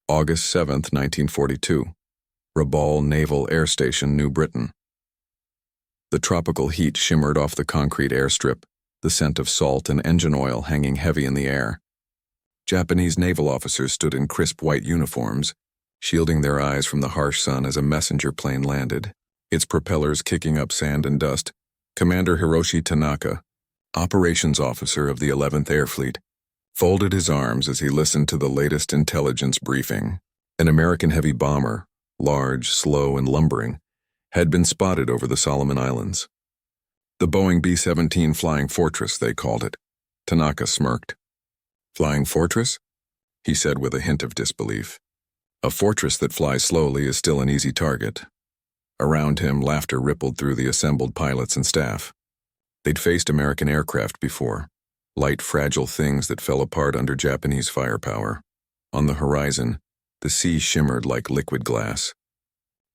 August 7, 1942. Rabaul Naval Air Station, New Britain. The tropical heat shimmered off the concrete airstrip, the scent of salt and engine oil hanging heavy in the air. Japanese naval officers stood in crisp white uniforms, shielding their eyes from the harsh sun as a messenger plane landed, its propellers kicking up sand and dust. Commander Hiroshi Tanaka, operations officer of the 11th Air Fleet, folded his arms as he listened to the latest intelligence briefing. An American heavy bomber, large, slow, and lumbering, had been spotted over the Solomon Islands. The Boeing B-17 Flying Fortress, they called it. Tanaka smirked. Flying Fortress? He said with a hint of disbelief. A fortress that flies slowly is still an easy target. Around him, laughter rippled through the assembled pilots and staff. They'd faced American aircraft before, light, fragile things that fell apart under Japanese firepower. On the horizon, the sea shimmered like liquid glass.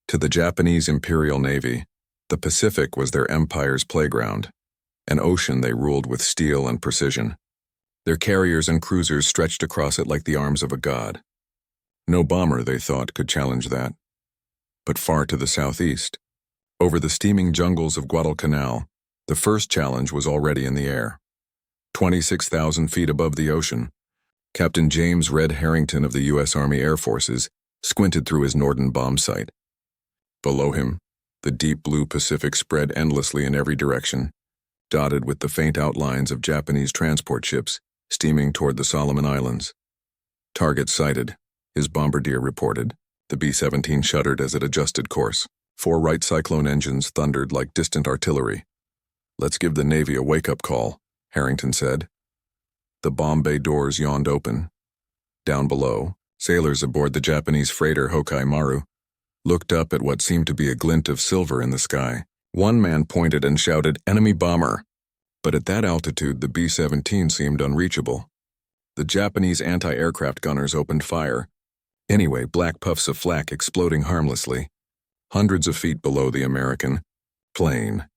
To the Japanese Imperial Navy, the Pacific was their empire's playground, an ocean they ruled with steel and precision. Their carriers and cruisers stretched across it like the arms of a god. No bomber, they thought, could challenge that. But far to the southeast, over the steaming jungles of Guadalcanal, the first challenge was already in the air. 26,000 feet above the ocean, Captain James Red Harrington of the U.S. Army Air Forces squinted through his Norden bomb sight. Below him, the deep blue Pacific spread endlessly in every direction, dotted with the faint outlines of Japanese transport ships steaming toward the Solomon Islands. Target sighted, his bombardier reported. The B-17 shuddered as it adjusted course. 4 Wright Cyclone engines thundered like distant artillery. "Let's give the Navy a wake-up call," Harrington said. The bomb bay doors yawned open. Down below, sailors aboard the Japanese freighter Hokai Maru looked up at what seemed to be a glint of silver in the sky. One man pointed and shouted, "Enemy bomber!" But at that altitude, the B-17 seemed unreachable. The Japanese anti-aircraft gunners opened fire. Anyway, black puffs of flak exploding harmlessly, hundreds of feet below the American plane.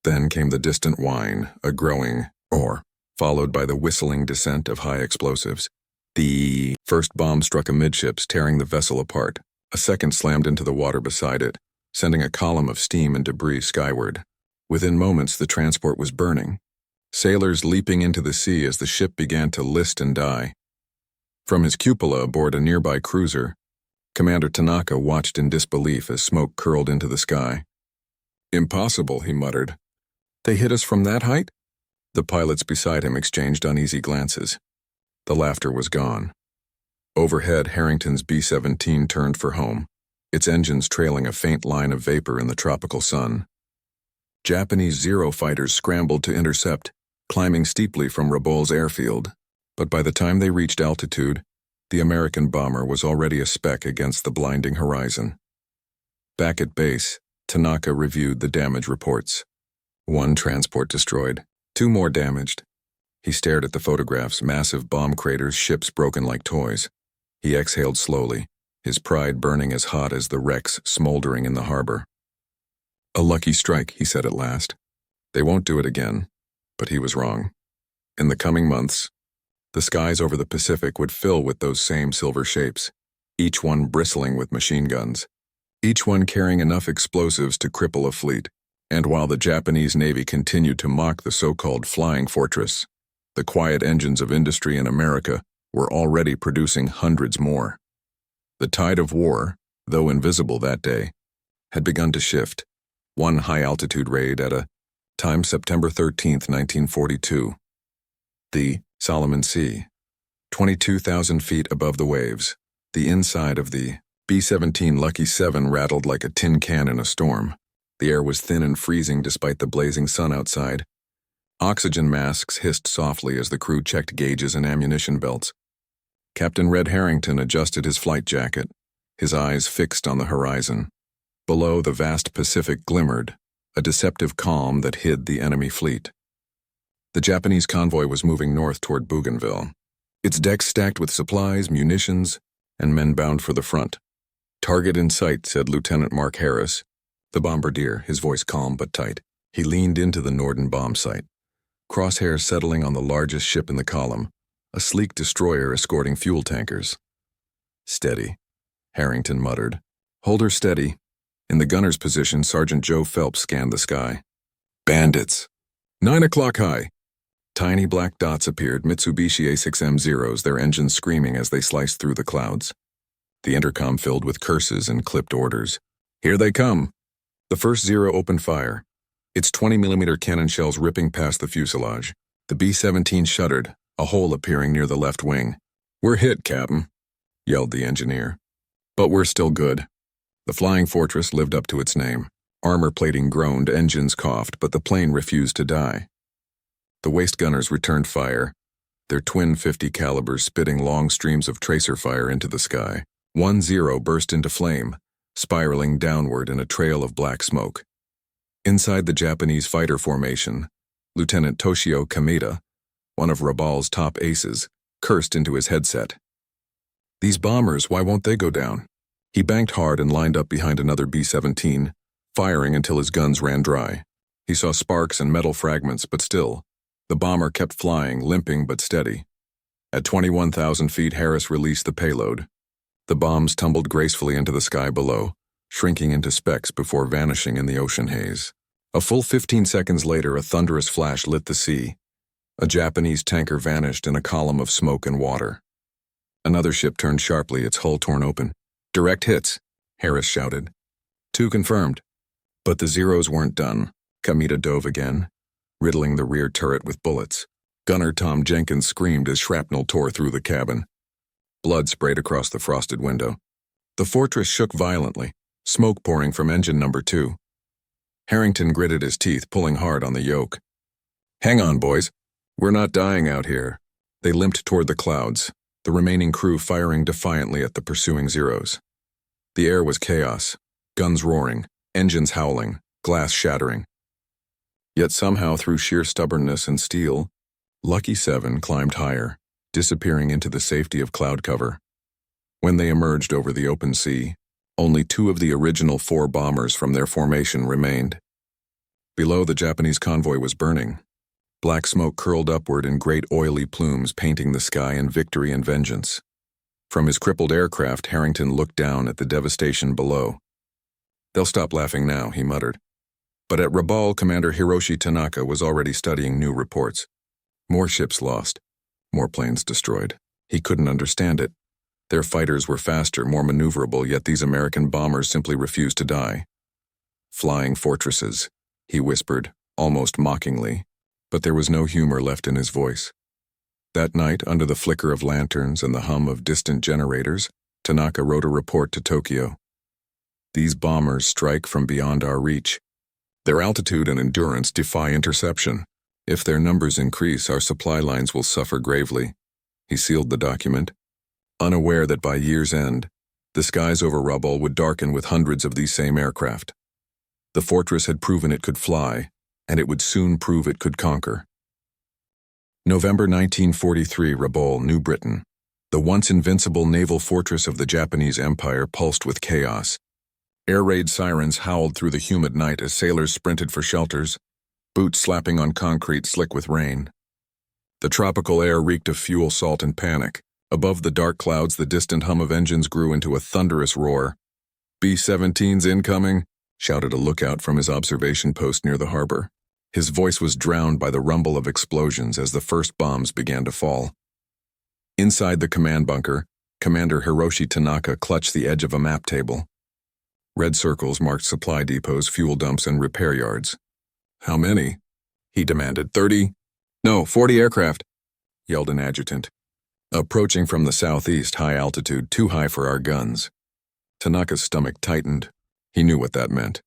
Then came the distant whine, a growing roar, followed by the whistling descent of high explosives. The first bomb struck amidships, tearing the vessel apart. A second slammed into the water beside it, sending a column of steam and debris skyward. Within moments, the transport was burning, sailors leaping into the sea as the ship began to list and die. From his cupola aboard a nearby cruiser, Commander Tanaka watched in disbelief as smoke curled into the sky. "Impossible," he muttered. "They hit us from that height?" The pilots beside him exchanged uneasy glances. The laughter was gone. Overhead, Harrington's B-17 turned for home, its engines trailing a faint line of vapor in the tropical sun. Japanese Zero fighters scrambled to intercept, climbing steeply from Rabaul's airfield. But by the time they reached altitude, the American bomber was already a speck against the blinding horizon. Back at base, Tanaka reviewed the damage reports. 1 transport destroyed, 2 more damaged. He stared at the photographs, massive bomb craters, ships broken like toys. He exhaled slowly, his pride burning as hot as the wrecks smoldering in the harbor. "A lucky strike," he said at last. "They won't do it again." But he was wrong. In the coming months, the skies over the Pacific would fill with those same silver shapes, each one bristling with machine guns, each one carrying enough explosives to cripple a fleet. And while the Japanese Navy continued to mock the so-called Flying Fortress, the quiet engines of industry in America were already producing hundreds more. The tide of war, though invisible that day, had begun to shift. One high-altitude raid at a time September 13, 1942. The Solomon Sea, 22,000 feet above the waves. The inside of the B-17 Lucky 7 rattled like a tin can in a storm. The air was thin and freezing despite the blazing sun outside. Oxygen masks hissed softly as the crew checked gauges and ammunition belts. Captain Red Harrington adjusted his flight jacket, his eyes fixed on the horizon. Below, the vast Pacific glimmered, a deceptive calm that hid the enemy fleet. The Japanese convoy was moving north toward Bougainville, its decks stacked with supplies, munitions, and men bound for the front. "Target in sight," said Lieutenant Mark Harris, the bombardier, his voice calm but tight. He leaned into the Norden bomb site, crosshairs settling on the largest ship in the column, a sleek destroyer escorting fuel tankers. Steady, Harrington muttered. Hold her steady. In the gunner's position, Sergeant Joe Phelps scanned the sky. Bandits. 9 o'clock high. Tiny black dots appeared, Mitsubishi A6M0s, their engines screaming as they sliced through the clouds. The intercom filled with curses and clipped orders. Here they come. The first Zero opened fire, its 20mm cannon shells ripping past the fuselage. The B-17 shuddered, a hole appearing near the left wing. We're hit, Captain, yelled the engineer. But we're still good. The flying fortress lived up to its name. Armor plating groaned, engines coughed, but the plane refused to die. The waist gunners returned fire, their twin 50 calibers spitting long streams of tracer fire into the sky. 1 Zero burst into flame, spiraling downward in a trail of black smoke. Inside the Japanese fighter formation, Lieutenant Toshio Kameda, one of Rabaul's top aces, cursed into his headset. These bombers, why won't they go down? He banked hard and lined up behind another B-17, firing until his guns ran dry. He saw sparks and metal fragments, but still, the bomber kept flying, limping but steady. At 21,000 feet, Harris released the payload. The bombs tumbled gracefully into the sky below, shrinking into specks before vanishing in the ocean haze. A full 15 seconds later, a thunderous flash lit the sea. A Japanese tanker vanished in a column of smoke and water. Another ship turned sharply, its hull torn open. Direct hits, Harris shouted. 2 confirmed. But the Zeros weren't done. Kameda dove again, riddling the rear turret with bullets. Gunner Tom Jenkins screamed as shrapnel tore through the cabin. Blood sprayed across the frosted window. The fortress shook violently, smoke pouring from engine number 2. Harrington gritted his teeth, pulling hard on the yoke. Hang on, boys. We're not dying out here. They limped toward the clouds, the remaining crew firing defiantly at the pursuing Zeros. The air was chaos, guns roaring, engines howling, glass shattering. Yet somehow, through sheer stubbornness and steel, Lucky 7 climbed higher, disappearing into the safety of cloud cover. When they emerged over the open sea, only 2 of the original 4 bombers from their formation remained. Below, the Japanese convoy was burning. Black smoke curled upward in great oily plumes, painting the sky in victory and vengeance. From his crippled aircraft, Harrington looked down at the devastation below. They'll stop laughing now, he muttered. But at Rabaul, Commander Hiroshi Tanaka was already studying new reports. More ships lost, more planes destroyed. He couldn't understand it. Their fighters were faster, more maneuverable, yet these American bombers simply refused to die. Flying fortresses, he whispered, almost mockingly, but there was no humor left in his voice. That night, under the flicker of lanterns and the hum of distant generators, Tanaka wrote a report to Tokyo. These bombers strike from beyond our reach. Their altitude and endurance defy interception. If their numbers increase, our supply lines will suffer gravely. He sealed the document, unaware that by year's end, the skies over Rabaul would darken with hundreds of these same aircraft. The fortress had proven it could fly, and it would soon prove it could conquer. November 1943, Rabaul, New Britain. The once invincible naval fortress of the Japanese Empire pulsed with chaos. Air raid sirens howled through the humid night as sailors sprinted for shelters, boots slapping on concrete slick with rain. The tropical air reeked of fuel, salt, and panic. Above the dark clouds, the distant hum of engines grew into a thunderous roar. B-17's incoming, shouted a lookout from his observation post near the harbor. His voice was drowned by the rumble of explosions as the first bombs began to fall. Inside the command bunker, Commander Hiroshi Tanaka clutched the edge of a map table. Red circles marked supply depots, fuel dumps, and repair yards. How many? He demanded. 30? No, 40 aircraft, yelled an adjutant. Approaching from the southeast, high altitude, too high for our guns. Tanaka's stomach tightened. He knew what that meant.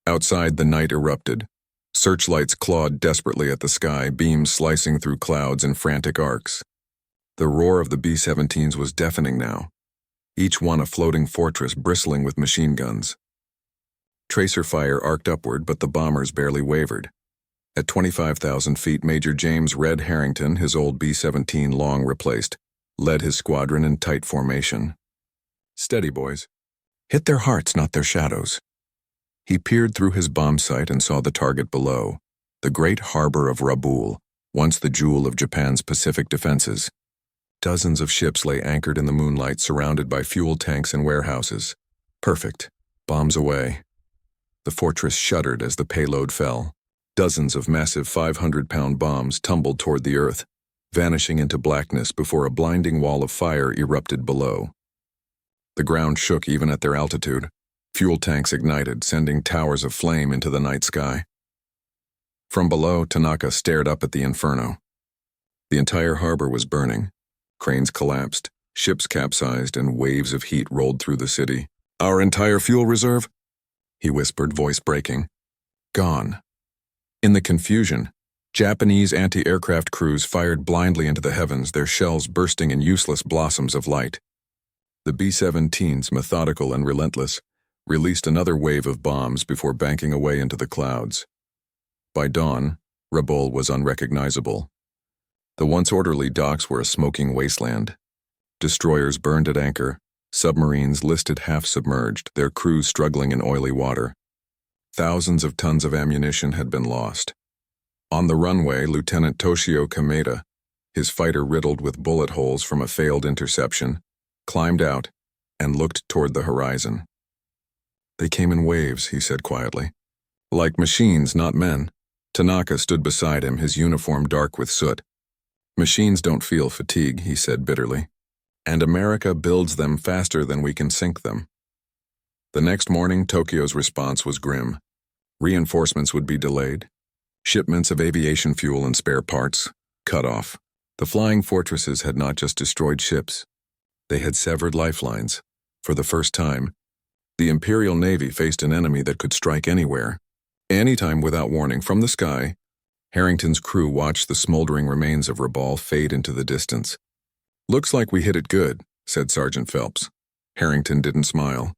Outside, the night erupted. Searchlights clawed desperately at the sky, beams slicing through clouds in frantic arcs. The roar of the B-17s was deafening now, each one a floating fortress bristling with machine guns. Tracer fire arced upward, but the bombers barely wavered. At 25,000 feet, Major James "Red" Harrington, his old B-17 long replaced, led his squadron in tight formation. Steady, boys. Hit their hearts, not their shadows. He peered through his bomb sight and saw the target below, the great harbor of Rabaul, once the jewel of Japan's Pacific defenses. Dozens of ships lay anchored in the moonlight, surrounded by fuel tanks and warehouses. Perfect. Bombs away. The fortress shuddered as the payload fell. Dozens of massive 500-pound bombs tumbled toward the earth, vanishing into blackness before a blinding wall of fire erupted below. The ground shook even at their altitude. Fuel tanks ignited, sending towers of flame into the night sky. From below, Tanaka stared up at the inferno. The entire harbor was burning. Cranes collapsed, ships capsized, and waves of heat rolled through the city. "Our entire fuel reserve?" he whispered, voice breaking. "Gone." In the confusion, Japanese anti-aircraft crews fired blindly into the heavens, their shells bursting in useless blossoms of light. The B-17s, methodical and relentless, released another wave of bombs before banking away into the clouds. By dawn, Rabaul was unrecognizable. The once orderly docks were a smoking wasteland. Destroyers burned at anchor, submarines listed half-submerged, their crews struggling in oily water. Thousands of tons of ammunition had been lost. On the runway, Lieutenant Toshio Kameda, his fighter riddled with bullet holes from a failed interception, climbed out and looked toward the horizon. "They came in waves," he said quietly. "Like machines, not men." Tanaka stood beside him, his uniform dark with soot. "Machines don't feel fatigue," he said bitterly. "And America builds them faster than we can sink them." The next morning, Tokyo's response was grim. Reinforcements would be delayed. Shipments of aviation fuel and spare parts cut off. The flying fortresses had not just destroyed ships. They had severed lifelines. For the first time, the Imperial Navy faced an enemy that could strike anywhere, anytime without warning. From the sky, Harrington's crew watched the smoldering remains of Rabaul fade into the distance. "Looks like we hit it good," said Sergeant Phelps. Harrington didn't smile.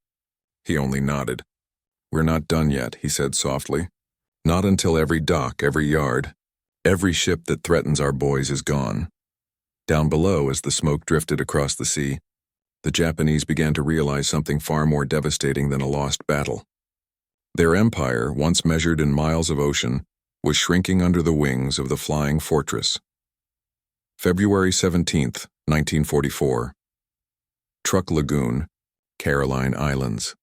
He only nodded. "We're not done yet," he said softly. "Not until every dock, every yard, every ship that threatens our boys is gone." Down below, as the smoke drifted across the sea, the Japanese began to realize something far more devastating than a lost battle. Their empire, once measured in miles of ocean, was shrinking under the wings of the flying fortress. February 17th, 1944. Truk Lagoon, Caroline Islands.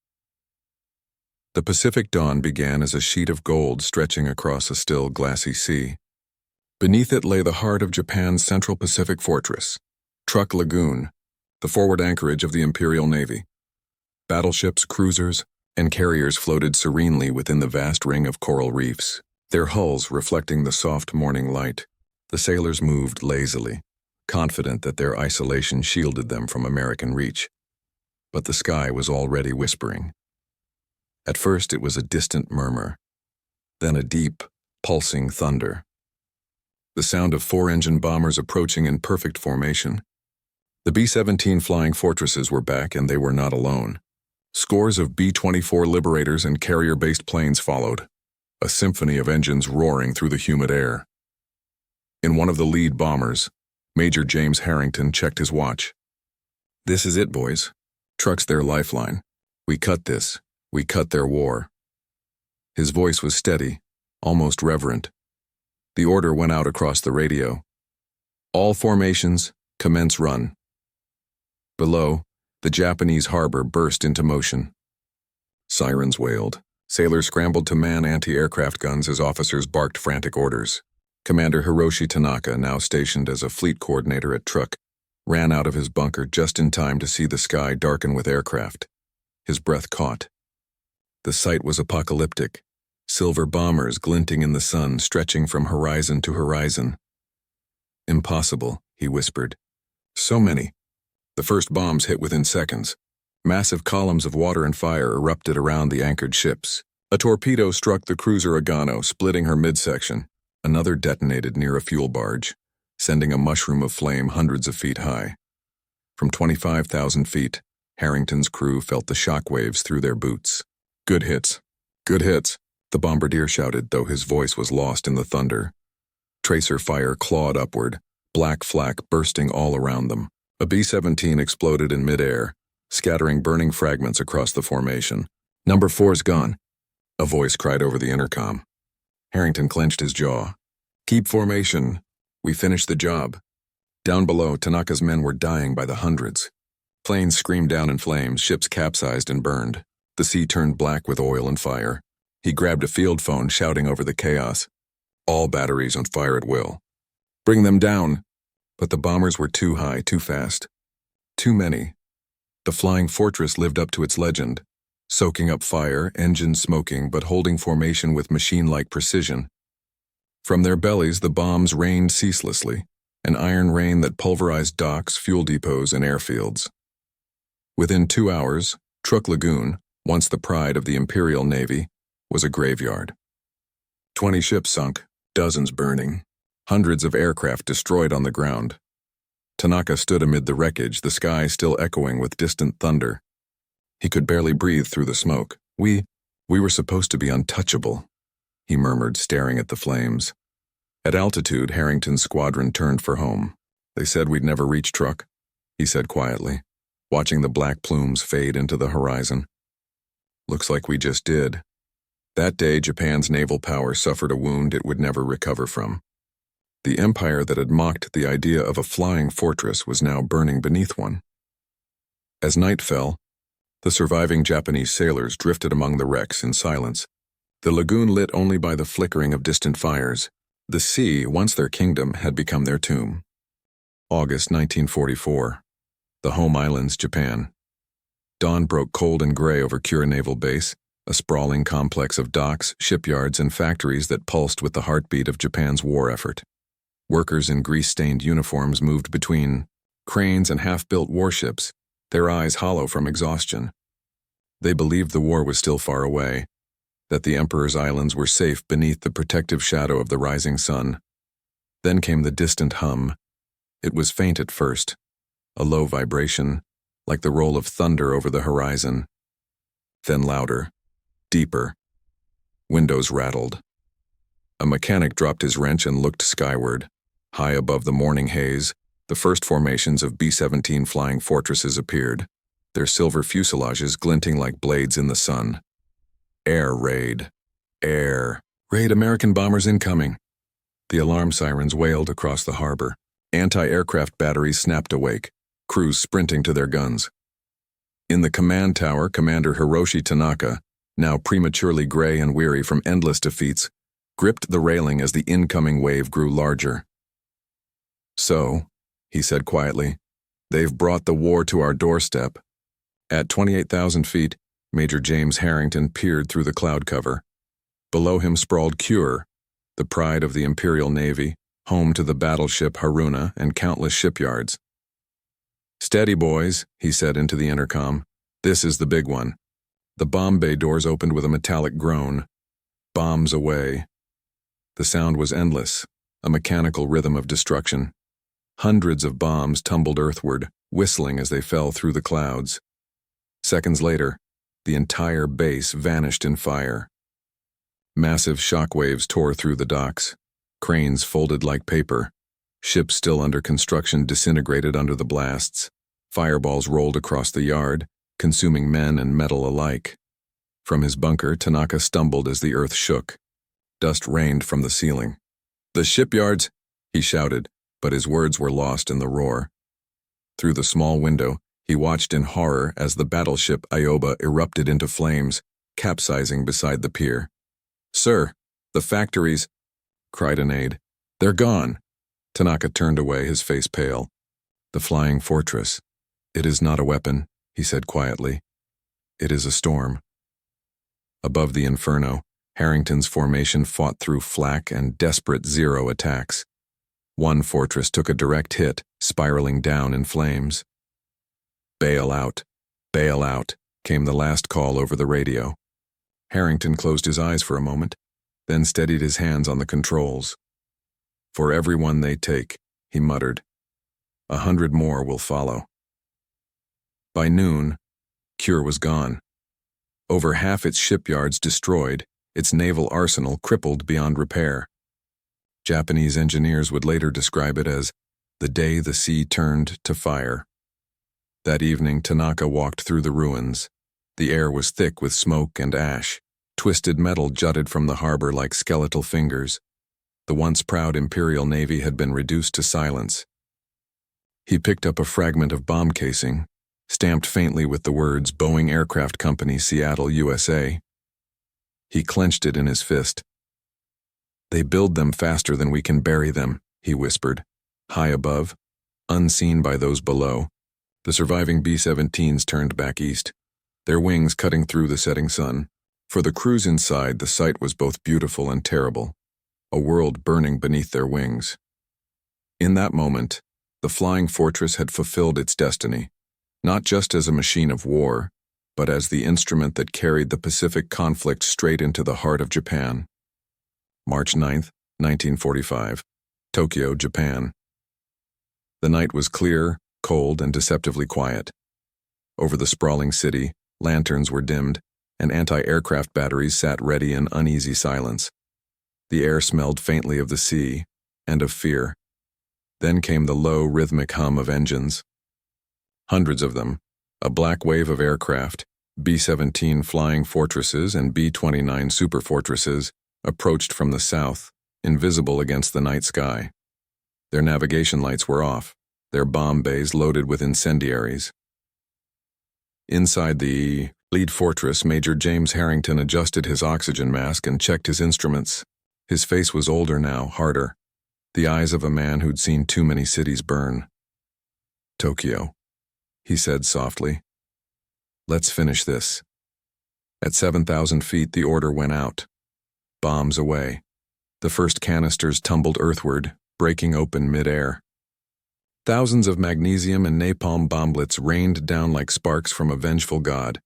The Pacific dawn began as a sheet of gold stretching across a still, glassy sea. Beneath it lay the heart of Japan's Central Pacific fortress, Truk Lagoon, the forward anchorage of the Imperial Navy. Battleships, cruisers, and carriers floated serenely within the vast ring of coral reefs, their hulls reflecting the soft morning light. The sailors moved lazily, confident that their isolation shielded them from American reach. But the sky was already whispering. At first it was a distant murmur, then a deep, pulsing thunder. The sound of 4-engine bombers approaching in perfect formation. The B-17 flying fortresses were back, and they were not alone. Scores of B-24 Liberators and carrier-based planes followed, a symphony of engines roaring through the humid air. In one of the lead bombers, Major James Harrington checked his watch. "This is it, boys. Truck's their lifeline. We cut this. We cut their war." His voice was steady, almost reverent. The order went out across the radio. "All formations, commence run." Below, the Japanese harbor burst into motion. Sirens wailed. Sailors scrambled to man anti-aircraft guns as officers barked frantic orders. Commander Hiroshi Tanaka, now stationed as a fleet coordinator at Truk, ran out of his bunker just in time to see the sky darken with aircraft. His breath caught. The sight was apocalyptic. Silver bombers glinting in the sun, stretching from horizon to horizon. "Impossible," he whispered. "So many." The first bombs hit within seconds. Massive columns of water and fire erupted around the anchored ships. A torpedo struck the cruiser Agano, splitting her midsection. Another detonated near a fuel barge, sending a mushroom of flame hundreds of feet high. From 25,000 feet, Harrington's crew felt the shock waves through their boots. "Good hits. Good hits," the bombardier shouted, though his voice was lost in the thunder. Tracer fire clawed upward, black flak bursting all around them. A B-17 exploded in midair, scattering burning fragments across the formation. "Number 4's gone," a voice cried over the intercom. Harrington clenched his jaw. "Keep formation. We finished the job." Down below, Tanaka's men were dying by the hundreds. Planes screamed down in flames, ships capsized and burned. The sea turned black with oil and fire. He grabbed a field phone, shouting over the chaos. All batteries on fire at will. Bring them down! But the bombers were too high, too fast. Too many. The flying fortress lived up to its legend, soaking up fire, engines smoking, but holding formation with machine-like precision. From their bellies, the bombs rained ceaselessly, an iron rain that pulverized docks, fuel depots, and airfields. Within 2 hours, Truk Lagoon, once the pride of the Imperial Navy, was a graveyard. 20 ships sunk, dozens burning, hundreds of aircraft destroyed on the ground. Tanaka stood amid the wreckage, the sky still echoing with distant thunder. He could barely breathe through the smoke. We were supposed to be untouchable, he murmured, staring at the flames. At altitude, Harrington's squadron turned for home. They said we'd never reach Truk, he said quietly, watching the black plumes fade into the horizon. Looks like we just did. That day, Japan's naval power suffered a wound it would never recover from. The empire that had mocked the idea of a flying fortress was now burning beneath one. As night fell, the surviving Japanese sailors drifted among the wrecks in silence, the lagoon lit only by the flickering of distant fires. The sea, once their kingdom, had become their tomb. August 1944. The home islands, Japan. Dawn broke cold and gray over Kure Naval Base, a sprawling complex of docks, shipyards, and factories that pulsed with the heartbeat of Japan's war effort. Workers in grease-stained uniforms moved between cranes and half-built warships, their eyes hollow from exhaustion. They believed the war was still far away, that the Emperor's Islands were safe beneath the protective shadow of the rising sun. Then came the distant hum. It was faint at first, a low vibration, like the roll of thunder over the horizon. Then louder, deeper. Windows rattled. A mechanic dropped his wrench and looked skyward. High above the morning haze, the first formations of B-17 flying fortresses appeared, their silver fuselages glinting like blades in the sun. Air raid. Air raid. American bombers incoming. The alarm sirens wailed across the harbor. Anti-aircraft batteries snapped awake, crews sprinting to their guns. In the command tower, Commander Hiroshi Tanaka, now prematurely gray and weary from endless defeats, gripped the railing as the incoming wave grew larger. So, he said quietly, they've brought the war to our doorstep. At 28,000 feet, Major James Harrington peered through the cloud cover. Below him sprawled Kure, the pride of the Imperial Navy, home to the battleship Haruna and countless shipyards. Steady, boys, he said into the intercom. This is the big one. The bomb bay doors opened with a metallic groan. Bombs away. The sound was endless, a mechanical rhythm of destruction. Hundreds of bombs tumbled earthward, whistling as they fell through the clouds. Seconds later, the entire base vanished in fire. Massive shockwaves tore through the docks. Cranes folded like paper. Ships still under construction disintegrated under the blasts. Fireballs rolled across the yard, consuming men and metal alike. From his bunker, Tanaka stumbled as the earth shook. Dust rained from the ceiling. "The shipyards!" he shouted, but his words were lost in the roar. Through the small window, he watched in horror as the battleship Ioba erupted into flames, capsizing beside the pier. "Sir, the factories," cried an aide. "They're gone." Tanaka turned away, his face pale. "The flying fortress. It is not a weapon," he said quietly. "It is a storm." Above the inferno, Harrington's formation fought through flak and desperate zero attacks. One fortress took a direct hit, spiraling down in flames. "Bail out, came the last call over the radio. Harrington closed his eyes for a moment, then steadied his hands on the controls. "For every one they take," he muttered, 100 more will follow. By noon, Kure was gone. Over half its shipyards destroyed, its naval arsenal crippled beyond repair. Japanese engineers would later describe it as the day the sea turned to fire. That evening, Tanaka walked through the ruins. The air was thick with smoke and ash. Twisted metal jutted from the harbor like skeletal fingers. The once proud Imperial Navy had been reduced to silence. He picked up a fragment of bomb casing, stamped faintly with the words Boeing Aircraft Company, Seattle, USA. He clenched it in his fist. "They build them faster than we can bury them," he whispered. High above, unseen by those below, the surviving B-17s turned back east, their wings cutting through the setting sun. For the crews inside, the sight was both beautiful and terrible, a world burning beneath their wings. In that moment, the flying fortress had fulfilled its destiny, not just as a machine of war, but as the instrument that carried the Pacific conflict straight into the heart of Japan. March 9, 1945, Tokyo, Japan. The night was clear, cold, and deceptively quiet. Over the sprawling city, lanterns were dimmed, and anti-aircraft batteries sat ready in uneasy silence. The air smelled faintly of the sea and of fear. Then came the low, rhythmic hum of engines. Hundreds of them, a black wave of aircraft, B-17 flying fortresses and B-29 superfortresses, approached from the south, invisible against the night sky. Their navigation lights were off, their bomb bays loaded with incendiaries. Inside the lead fortress, Major James Harrington adjusted his oxygen mask and checked his instruments. His face was older now, harder, the eyes of a man who'd seen too many cities burn. "Tokyo," he said softly. "Let's finish this." At 7,000 feet, the order went out. Bombs away. The first canisters tumbled earthward, breaking open mid-air. Thousands of magnesium and napalm bomblets rained down like sparks from a vengeful god.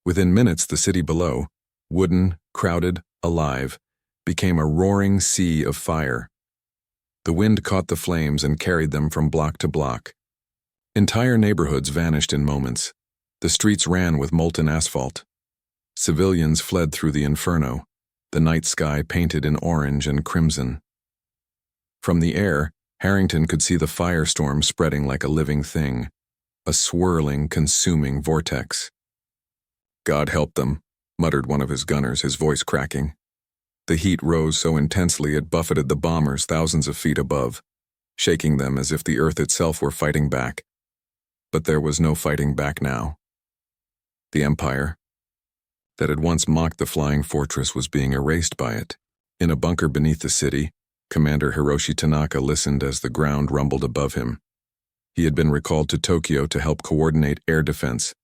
Within minutes, the city below, wooden, crowded, alive, became a roaring sea of fire. The wind caught the flames and carried them from block to block. Entire neighborhoods vanished in moments. The streets ran with molten asphalt. Civilians fled through the inferno, the night sky painted in orange and crimson. From the air, Harrington could see the firestorm spreading like a living thing, a swirling, consuming vortex. "God help them," muttered one of his gunners, his voice cracking. The heat rose so intensely it buffeted the bombers thousands of feet above, shaking them as if the earth itself were fighting back. But there was no fighting back now. The empire that had once mocked the flying fortress was being erased by it. In a bunker beneath the city, Commander Hiroshi Tanaka listened as the ground rumbled above him. He had been recalled to Tokyo to help coordinate air defense,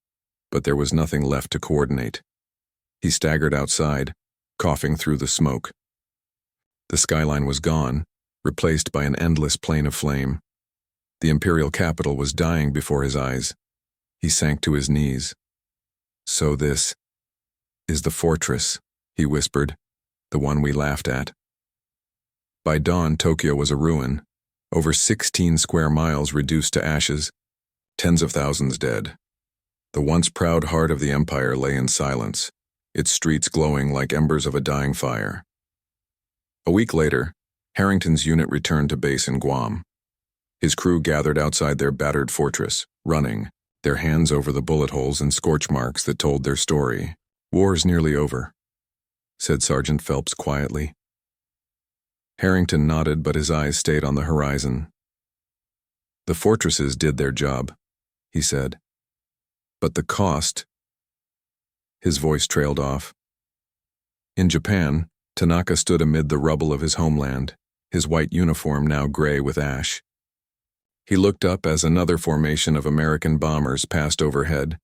but there was nothing left to coordinate. He staggered outside, coughing through the smoke. The skyline was gone, replaced by an endless plain of flame. The imperial capital was dying before his eyes. He sank to his knees. "So this is the fortress," he whispered, "the one we laughed at." By dawn, Tokyo was a ruin, over 16 square miles reduced to ashes, tens of thousands dead. The once proud heart of the empire lay in silence, its streets glowing like embers of a dying fire. A week later, Harrington's unit returned to base in Guam. His crew gathered outside their battered fortress, running, their hands over the bullet holes and scorch marks that told their story. "War's nearly over," said Sergeant Phelps quietly. Harrington nodded, but his eyes stayed on the horizon. "The fortresses did their job," he said. "But the cost—" His voice trailed off. In Japan, Tanaka stood amid the rubble of his homeland, his white uniform now gray with ash. He looked up as another formation of American bombers passed overhead,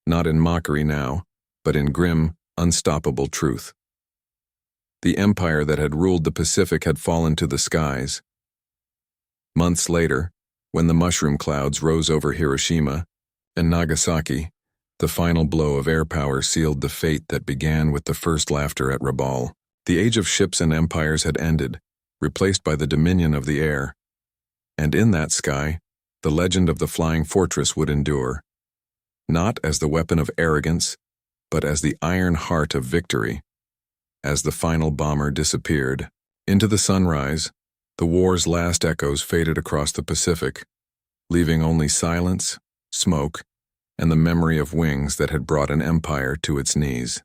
not in mockery now, but in grim, unstoppable truth. The empire that had ruled the Pacific had fallen to the skies. Months later, when the mushroom clouds rose over Hiroshima and Nagasaki, the final blow of air power sealed the fate that began with the first laughter at Rabaul. The age of ships and empires had ended, replaced by the dominion of the air. And in that sky, the legend of the flying fortress would endure, not as the weapon of arrogance, but as the iron heart of victory. As the final bomber disappeared into the sunrise, the war's last echoes faded across the Pacific, leaving only silence, smoke, and the memory of wings that had brought an empire to its knees.